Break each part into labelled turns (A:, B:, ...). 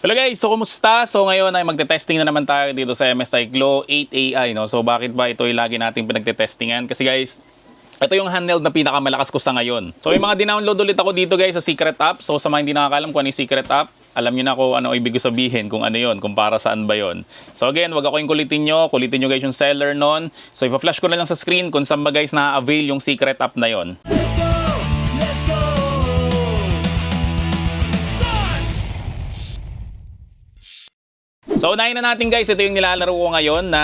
A: Hello guys, so kumusta? So ngayon ay magte-testing na naman tayo dito sa MSI Glow 8 AI, no? So bakit ba ito ay lagi nating pinagte-testingan? Kasi guys, ito yung handheld na pinakamalakas ko sa ngayon. So may mga dinownload ulit ako dito guys sa secret app. So sa mga hindi nakakalam kung ano yung secret app, alam niyo na kung ano ibig sabihin, kung ano yon, kung para saan ba yon. So again, wag ako yung kulitin nyo guys yung seller nun. So ipa-flash ko na lang sa screen kung saan ba guys na-avail yung secret app na yon.
B: Let's go! Let's go! Start!
A: So unahin na natin guys, ito yung nilalaro ko ngayon na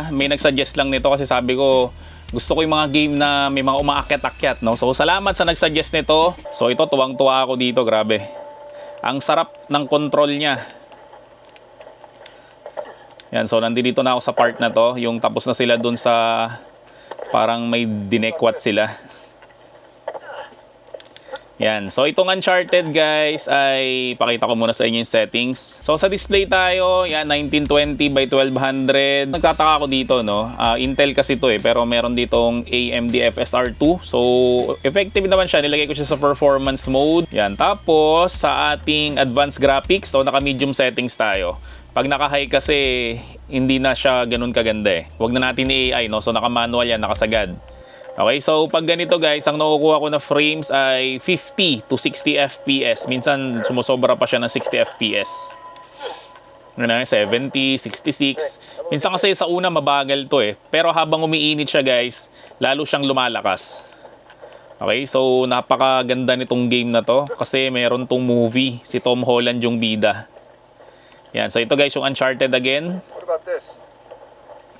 A: may nagsuggest lang nito kasi sabi ko gusto ko yung mga game na may mga umaakyat-akyat, no? So salamat sa nagsuggest nito. So ito, tuwang-tuwa ako dito, grabe. Ang sarap ng control niya. Yan, so nandito na ako sa part na to, yung tapos na sila dun sa parang may dinekwat sila. Yan. So itong Uncharted guys ay pakita ko muna sa inyo yung settings. So sa display tayo, yan 1920 by 1200. Nagtataka ako dito, no. Intel kasi to pero meron ditong AMD FSR2. So effective naman siya. Nilagay ko siya sa performance mode. Yan. Tapos sa ating advanced graphics, so naka medium settings tayo. Pag naka-high kasi hindi na siya ganun kaganda Huwag na natin i-AI, no. So naka-manual yan, nakasagad. Okay, so pag ganito guys, ang nakukuha ko na frames ay 50 to 60 FPS. Minsan sumusobra pa siya ng 60 FPS. 70, 66. Minsan kasi sa una mabagal to Pero habang umiinit siya guys, lalo siyang lumalakas. Okay, so napakaganda nitong game na to kasi meron tong movie, si Tom Holland yung bida. Yan, so ito guys yung Uncharted again.
C: What about this?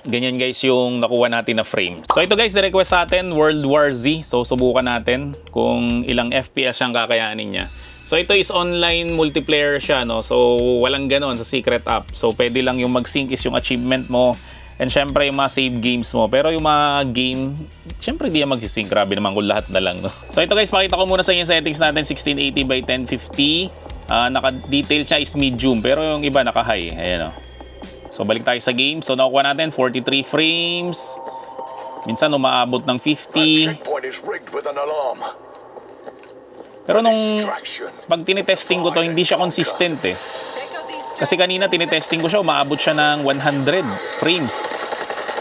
A: Ganyan guys yung nakuha natin na frame. So ito guys, na-request sa atin World War Z. So subukan natin kung ilang FPS siyang kakayanin niya. So ito is online multiplayer siya, no. So walang ganon sa secret app. So pwede lang yung mag-sync is yung achievement mo. And syempre yung mga save games mo. Pero yung mga game, syempre hindi yan mag-sync. Grabe naman kung lahat na lang, no. So ito guys, pakita ko muna sa inyo yung settings natin. 1680 by 1050. Naka-detail siya is medium. Pero yung iba naka-high. Ayan, no. So balik tayo sa game. So nakuha natin 43 frames. Minsan umaabot ng 50. Pero nung pag tinitesting ko to, hindi siya consistent Kasi kanina tinitesting ko siya, umaabot siya ng 100 frames.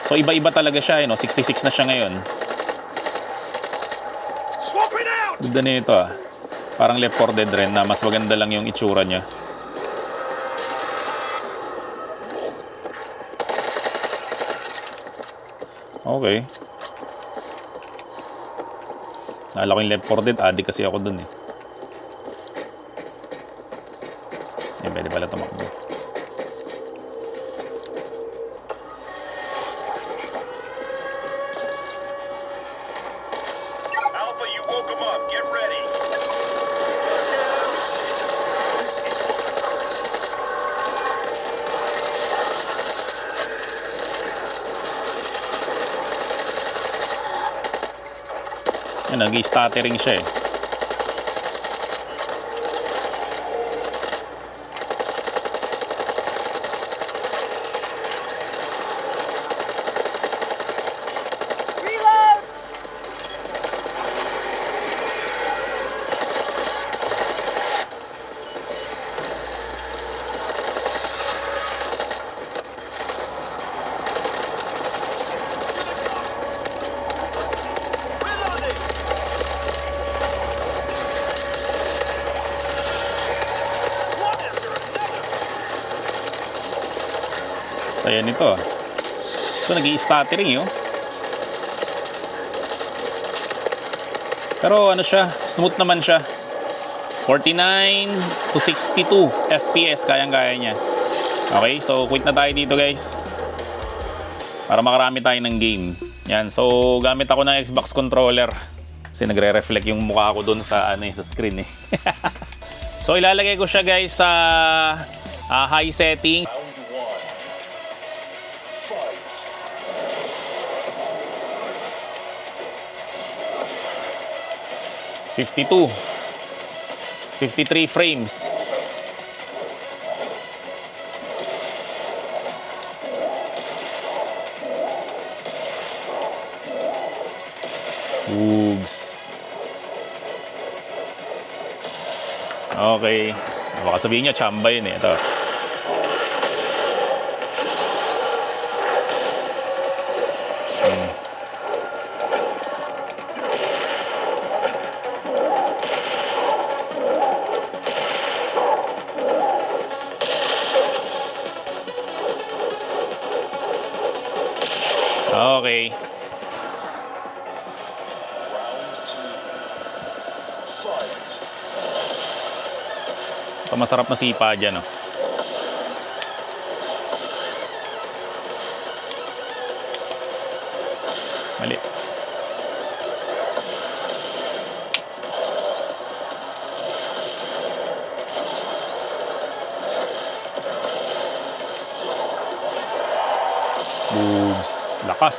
A: So iba-iba talaga siya, 66 na siya ngayon. Ganda na ito Parang Left 4 Dead rin na mas maganda lang yung itsura niya. Okay. Naalala ko yung Left 4 Dead, addict kasi ako dun pwede pala tumakbo.
C: Alpha, you woke him up. Get ready.
A: Yan, nag-stuttering siya
B: Reload!
A: Saya nito So nag-i-stuttering Pero ano siya, smooth naman siya. 49 to 62 FPS kayang-kaya niya. Okay, so quit na tayo dito guys. Para makarami tayo ng game. Yan, so gamit ako ng Xbox controller. Kasi nagre-reflect yung mukha ko dun sa sa screen So ilalagay ko siya guys sa high setting. 52 53 frames. Oops. Okay. Baka sabihin niya, chamba yun Ito. Okay.
C: Fight.
A: Ito masarap na sipa dyan, oh. Mali. Boobs. Lakas.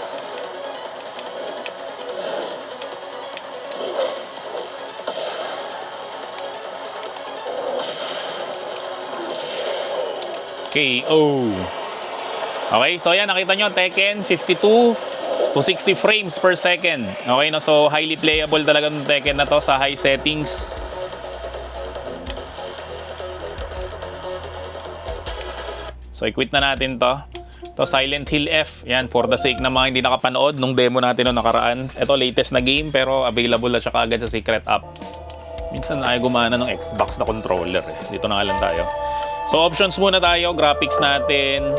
A: KO. Okay, so yan, nakita nyo, Tekken 52 to 60 frames per second. Okay, no? So highly playable talaga ng Tekken na to sa high settings. So i-quit na natin to. To Silent Hill F. Yan, for the sake ng mga hindi nakapanood nung demo natin nung nakaraan. Ito, latest na game pero available na siya kaagad sa secret app. Minsan ay gumana ng Xbox na controller. Dito na nga lang tayo. So options muna tayo. Graphics natin.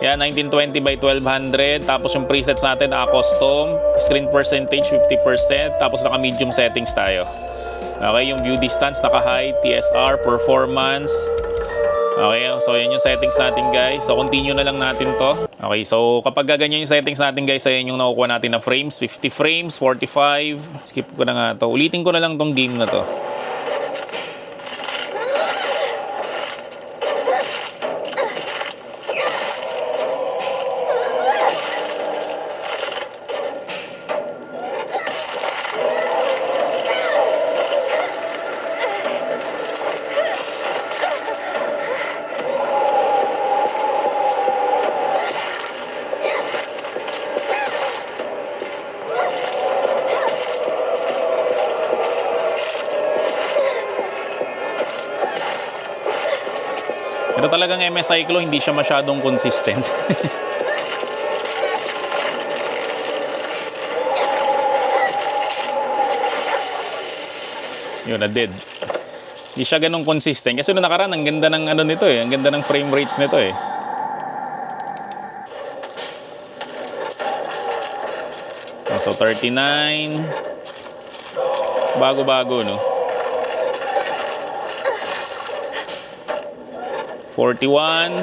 A: Yan, 1920 by 1200. Tapos yung presets natin, custom. Screen percentage, 50%. Tapos naka-medium settings tayo. Okay, yung view distance, naka-high, TSR, performance. Okay, so yan yung settings natin, guys. So continue na lang natin to. Okay, so kapag ganyan yung settings natin, guys, ayan yung nakukuha natin na frames. 50 frames, 45. Skip ko na nga to. Ulitin ko na lang tong game na to. Pero talagang MS Cyclo, hindi siya masyadong consistent. Yun, na dead. Hindi siya ganun consistent. Kasi nung nakaraan, ang ganda ng ano nito eh. Ang ganda ng frame rates nito eh. So, 39. Bago-bago, no? 41.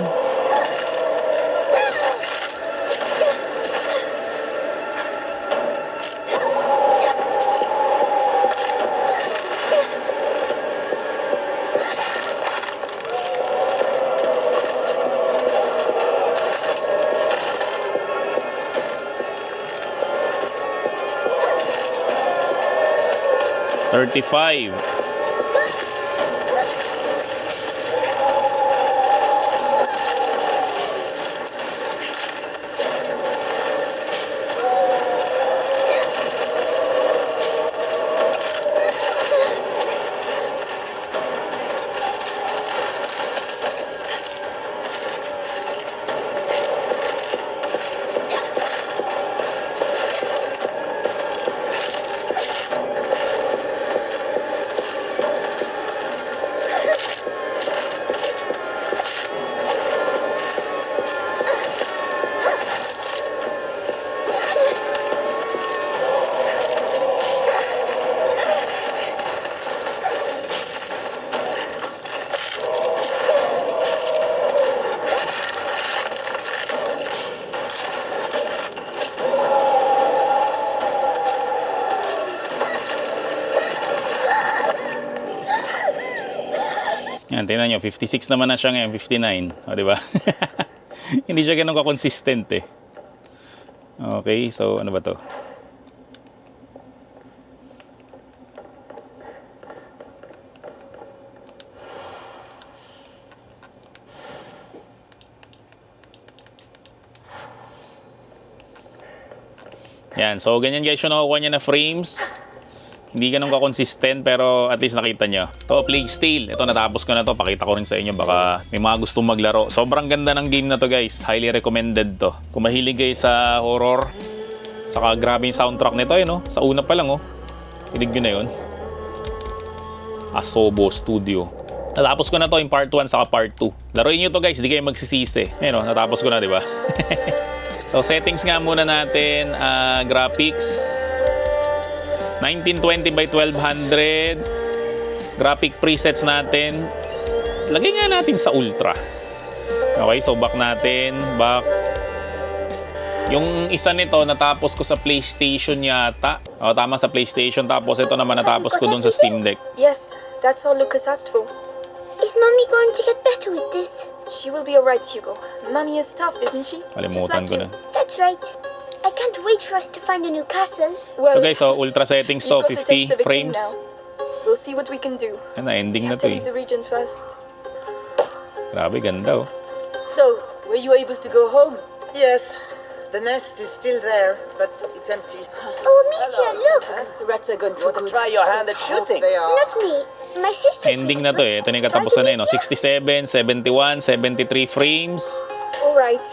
A: $35. Yan, tingnan nyo, 56 naman na siya ngayon, 59. O, diba? Hindi siya ganun ka-consistent eh. Okay, so ano ba to? Yan, so ganyan guys yung nakukuha niya na frames. Hindi ganun ka-consistent pero at least nakita nyo. To, Plague Tale. Ito, natapos ko na to. Pakita ko rin sa inyo. Baka may mga gustong maglaro. Sobrang ganda ng game na to guys. Highly recommended to. Kung mahilig kayo sa horror, saka grabe yung soundtrack nito eh, no? Sa una pa lang, oh. Hilig nyo na yun. Asobo Studio. Natapos ko na to yung part 1 saka part 2. Laruin nyo to guys. Di kayo magsisisi. Ayun, oh, natapos ko na, di ba? So settings nga muna natin, graphics 1920 by 1200. Graphic presets natin, lagay nga natin sa ultra. Okay, so back natin, back. Yung isa nito natapos ko sa PlayStation yata. O tama, sa PlayStation, tapos ito naman natapos ko dun sa Steam Deck.
D: Yes, that's all Lucas asked for.
E: Is Mommy going to get better with this?
D: She will be alright, Hugo. Mommy is tough, isn't she? Just
A: Kalimutan
D: like
A: ko
D: you.
A: na.
E: That's right. I can't wait for us to find a new castle.
D: Well,
A: So guys, so ultra settings to,
D: you've got the taste
A: 50
D: of a king
A: frames.
D: now. We'll see what we can do.
A: Yan na, ending
D: We
A: na
D: have
A: to
D: to
A: eh.
D: leave the region first.
A: Grabe, ganda oh.
F: So, were you able to go home?
G: Yes, the nest is still there, but it's empty.
E: Oh, Amicia, look!
F: The rats are gone
G: You
F: for
G: want to
F: good.
G: try your hand at shooting? They are.
E: Not me. My sister's
A: Ending
E: really
A: na to
E: good.
A: eh. Ito na yung katapusan na yun. No?
E: Right, Amicia?
A: 67, 71, 73 frames.
D: Alright,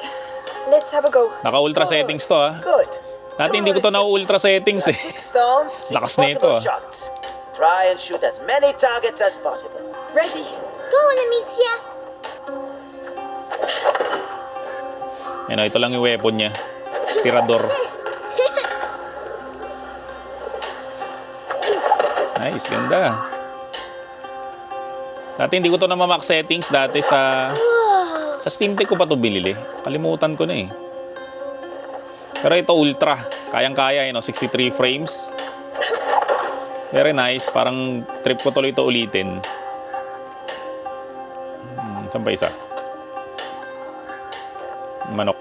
D: let's have a go.
A: Naka-ultra settings to ah.
G: Good.
A: Dati hindi ko to na-ultra settings eh.
G: 6 stones, 6
A: Lakas na ito,
G: possible
A: ah.
G: shots. Try and shoot as many targets as possible.
D: Ready?
E: Go on, Amicia.
A: Yan o, ito lang yung weapon niya. Tirador.
E: Yes.
A: Nice, ganda. Dati hindi ko to na max settings. Dati sa Steam Deck ko pa to binili. Kalimutan ko na eh. Pero ito ultra. Kayang-kaya yun, 63 frames. Very nice. Parang trip ko tuloy ito ulitin. Saan pa isa? Manok.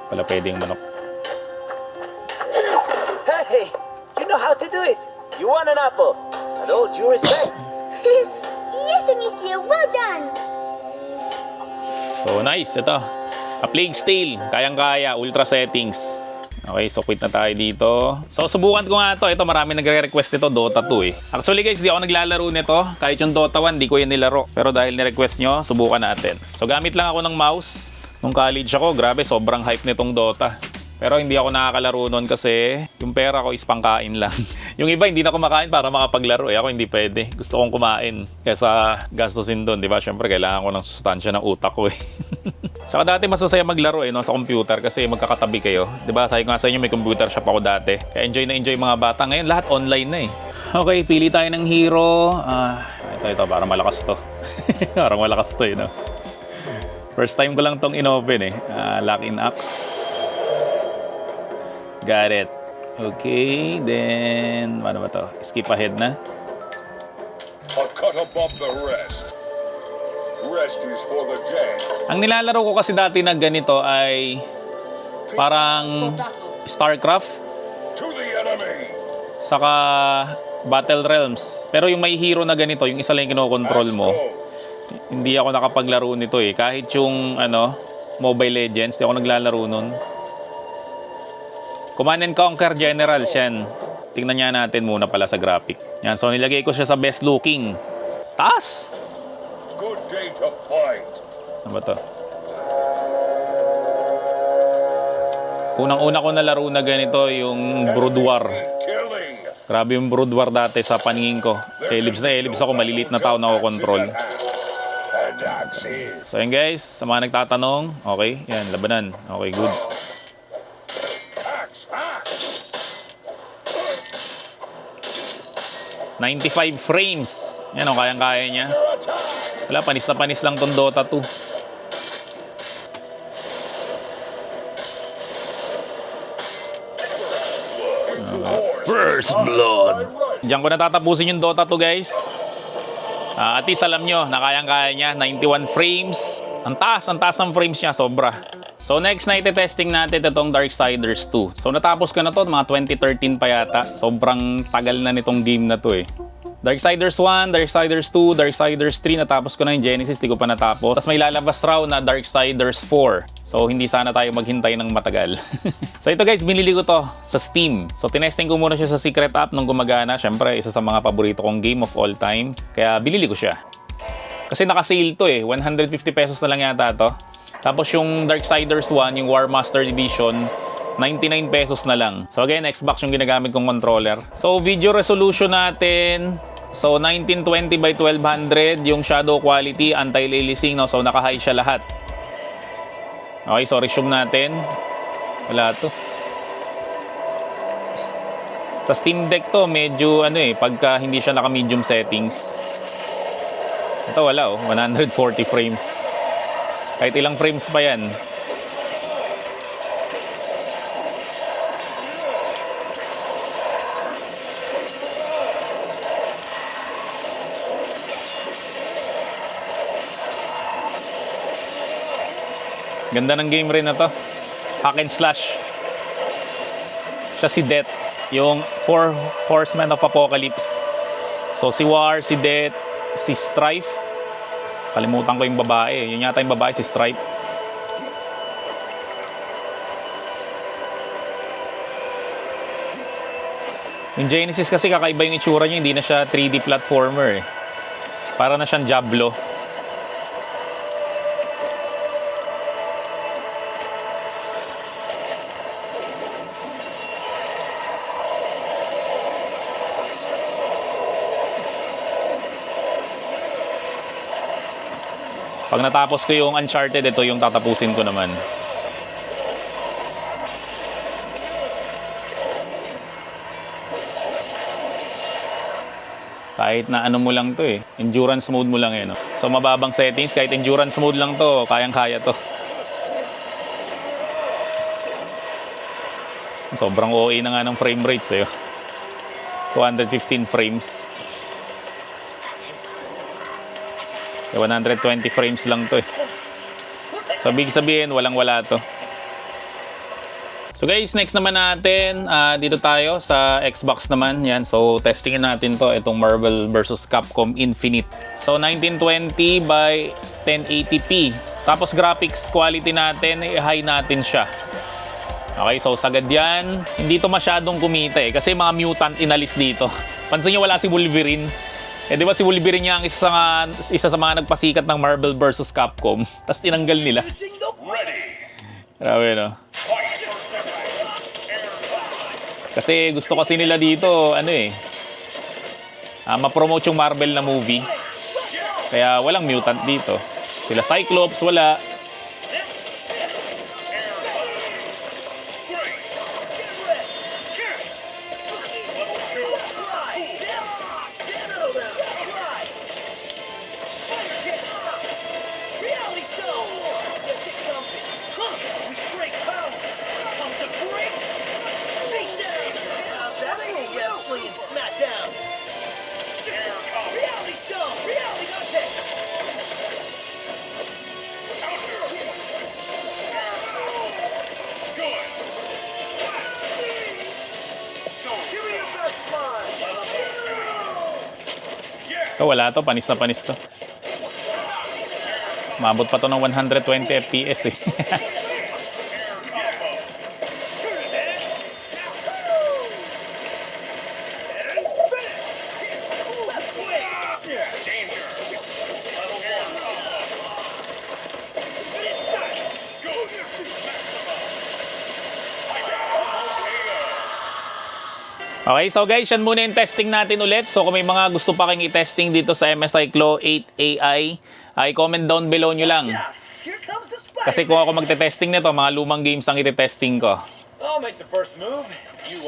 A: Pala pwedeng manok.
G: Hey, you know how to do it. You want an apple. And all due respect.
E: Yes, Amicia, well done.
A: So nice, ito. A Plague Tale, kayang-kaya, ultra settings. Okay, so quit na tayo dito. So subukan ko nga ito. Ito, marami nagre-request nito, Dota 2 eh. Actually guys, di ako naglalaro nito. Kahit yung Dota 1, di ko yan nilaro. Pero dahil ni-request nyo, subukan natin. So gamit lang ako ng mouse. Nung college ako, grabe, sobrang hype nitong Dota. Pero hindi ako nakakalaro nun kasi yung pera ko is pangkain lang. Yung iba hindi na kumakain para makapaglaro eh. Ako hindi pwede. Gusto kong kumain kaysa gastusin doon, di ba? Syempre kailangan ko ng sustansya ng utak ko eh. Saka dati mas masaya maglaro eh, no? Sa computer kasi magkakatabi kayo. Di ba? Sabi ko nga sa inyo, may computer shop ako dati. Kaya enjoy na enjoy mga bata. Ngayon lahat online na eh. Okay, pili tayo ng hero. Ito, para malakas to. Parang malakas to eh, no? First time ko lang tong in-open eh. Lock in axe. Got it. Okay, then ano ba to? Skip ahead na.
C: A cut above the rest. Rest is for the dead.
A: Ang nilalaro ko kasi dati na ganito ay parang StarCraft
C: To the enemy.
A: saka Battle Realms. Pero yung may hero na ganito, yung isa lang yung kinokontrol mo. Hindi ako nakapaglaro nito eh. Kahit yung Mobile Legends, hindi ako naglalaro nun. Command and Conquer General yan. Tingnan niya natin muna pala sa graphic. Yan, so nilagay ko siya sa best looking. Taas!
C: Good day to fight.
A: Ano ba to? Unang-una ko nalaro na ganito yung Brood War.
C: Killing.
A: Grabe yung Brood War dati sa paningin ko. Elibs na elibs ako, malilit na tao na ako control.
C: And axes.
A: So yan guys, sa mga nagtatanong, okay, yan, labanan. Okay, good.
C: Axe, axe.
A: 95 frames. Yan o, kayang-kaya niya. Wala, panis na panis lang tong Dota 2. First Blood. Diyan ko natatapusin yung Dota 2 guys. At least alam nyo na kayang-kaya niya. 91 frames. Ang taas ng frames niya, sobra. So next na ite-testing natin itong Darksiders 2. So natapos ko na to, mga 2013 pa yata. Sobrang tagal na nitong game na to eh. Darksiders 1, Darksiders 2, Darksiders 3, natapos ko na yung Genesis, di ko pa natapos. Tapos may lalabas raw na Darksiders 4. So hindi sana tayo maghintay ng matagal. So ito guys, binili ko to sa Steam. So tinesting ko muna siya sa secret app nung gumagana. Syempre, isa sa mga paborito kong game of all time. Kaya binili ko siya. Kasi naka-sale to eh, 150 pesos na lang yata to. Tapos yung Darksiders 1, yung War Master Edition, 99 pesos na lang. So again, Xbox yung ginagamit kong controller. So video resolution natin, so 1920 by 1200, yung shadow quality, anti-aliasing, no? So naka-high siya lahat. Okay, so resume natin. Wala to. Sa Steam Deck to, medyo ano pagka hindi siya naka-medium settings. Ito wala 140 frames. Kahit ilang frames pa yan. Ganda ng game rin na to. Hack and slash. Siya si Death. Yung 4 Horsemen of Apocalypse. So si War, si Death, si Strife. Kalimutan ko yung babae. Yun yata yung babae, si Strife. Yung Genesis kasi kakaiba yung itsura niya. Hindi na siya 3D platformer eh. Para na siyang Diablo. Pag natapos ko yung Uncharted, ito yung tatapusin ko naman. Kahit na ano mo lang to endurance mode mo lang no? So mababang settings, kahit endurance mode lang to, kayang-kaya to. Sobrang OA na nga ng frame rates 215 frames. 120 frames lang to So big sabihin, walang-wala to. So guys, next naman natin, dito tayo sa Xbox naman. Yan, so testingin natin to, itong Marvel vs. Capcom Infinite. So 1920 by 1080p. Tapos graphics quality natin, i-high natin siya. Okay, so sagad yan. Hindi to masyadong kumita kasi mga mutant inalis dito. Pansin nyo, wala si Wolverine. Di ba si Wolverine niya ang isa sa mga nagpasikat ng Marvel vs. Capcom. Tapos tinanggal nila. Grabe Kasi gusto kasi nila dito, ma-promote yung Marvel na movie. Kaya walang mutant dito. Sila Cyclops, wala. Wala to, panis na panis to. Maabot pa to ng 120 FPS Okay, so guys, yan muna yung testing natin ulit. So kung may mga gusto pa kayong i-testing dito sa MSI Claw 8 AI, i-comment down below nyo lang. Kasi kung ako magte-testing nito, mga lumang games ang iti-testing ko.
B: I'll make the first move.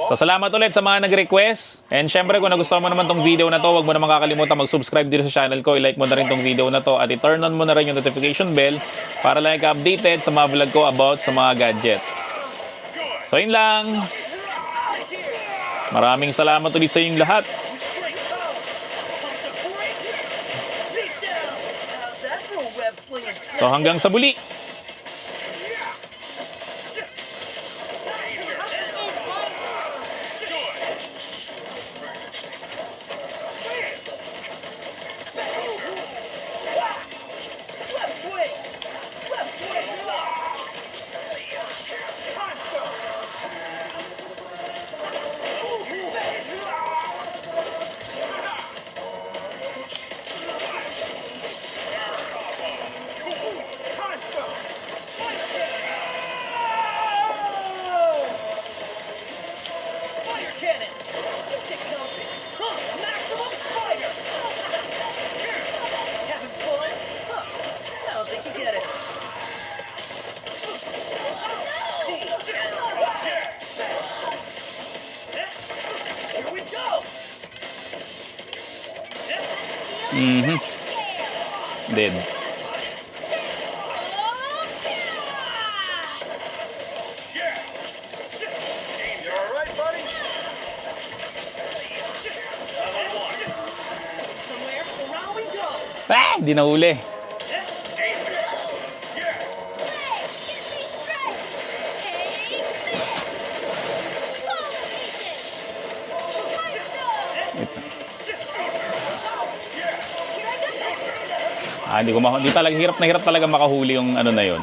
A: So salamat ulit sa mga nag-request. And syempre kung nagustuhan mo naman tong video na to, huwag mo naman kakalimutan mag-subscribe dito sa channel ko. I-like mo na rin tong video na to at i-turn on mo na rin yung notification bell para lang ka-updated sa mga vlog ko about sa mga gadget. So yun lang. Maraming salamat ulit sa inyong lahat. So hanggang sa muli.
B: Time
A: Dead.
B: You alright, buddy?
A: Ah! Di nahuli. Hindi talaga hirap talaga makahuli yung ano na yon.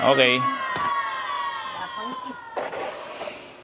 A: Okay.